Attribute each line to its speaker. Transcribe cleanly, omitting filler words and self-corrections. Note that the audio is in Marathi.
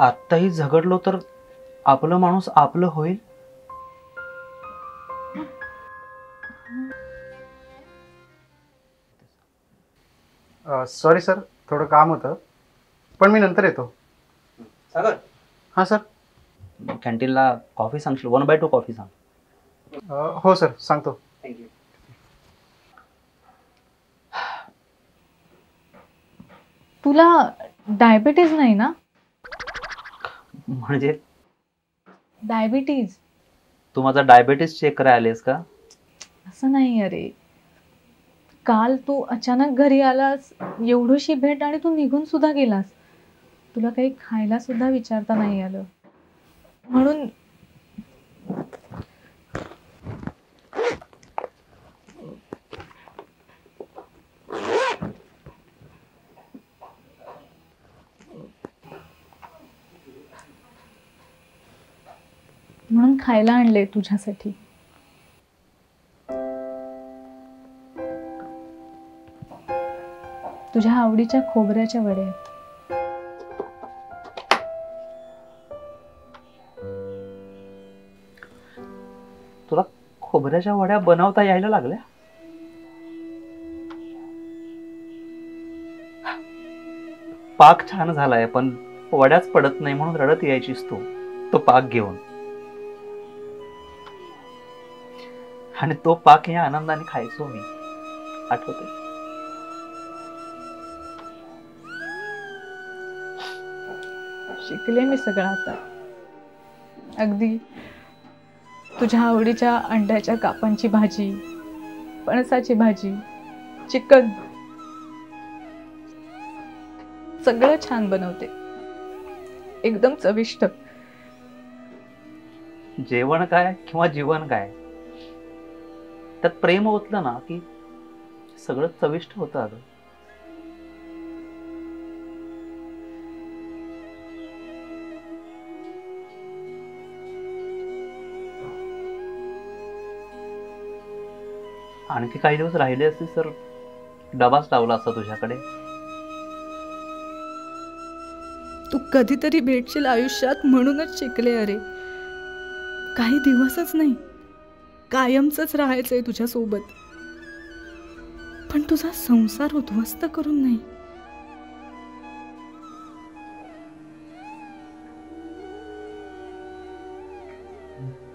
Speaker 1: आत्ताही झगडलो तर आपलं माणूस आपलं होईल.
Speaker 2: सॉरी सर, थोडं काम होतं, पण मी नंतर येतो.
Speaker 1: सागर,
Speaker 2: हां सर.
Speaker 1: कॅन्टीनला कॉफी सांगशील? 1/2 कॉफी सांग.
Speaker 2: हो सर, सांगतो.
Speaker 1: थँक्यू.
Speaker 3: तुला डायबिटीज नाही ना?
Speaker 1: म्हणजे
Speaker 3: डायबिटीज
Speaker 1: तू माझा डायबिटीस चेक करायला आलीस का?
Speaker 3: असं नाही. अरे काल तू अचानक घरी आलास, एवढीशी भेट, आणि तू निघून सुद्धा गेलास. तुला काही खायला सुद्धा विचारता नाही आलं, म्हणून खायला आणले तुझ्यासाठी. तुझ्या आवडीच्या खोबऱ्याच्या वड्या आहेत.
Speaker 1: तुला खोबऱ्याच्या वड्या बनवता यायला लागल्या? पाक छान झालाय, पण वड्याच पडत नाही म्हणून रडत यायचीस तू तो पाक घेऊन. आणि तो पाक या आनंदाने खायचो मी, आठवते.
Speaker 3: शिकले मी सगळं आता. अगदी तुझ्या आवडीच्या अंड्याच्या कापांची भाजी, पणसाची भाजी, चिकन, सगळं छान बनवते, एकदम चविष्ट.
Speaker 1: जेवण काय किंवा जीवन काय, त्यात प्रेम ओतलं ना की सगळं चविष्ट होतं. अगं आणखी काही दिवस राहिले असते तर डबाच लावला असता तुझ्याकडे.
Speaker 3: तू कधीतरी भेटशील आयुष्यात म्हणूनच शिकले. अरे काही दिवसच नाही, कायमच राहायचंय तुझ्या सोबत, पण तुझा संसार उद्ध्वस्त करून नाही.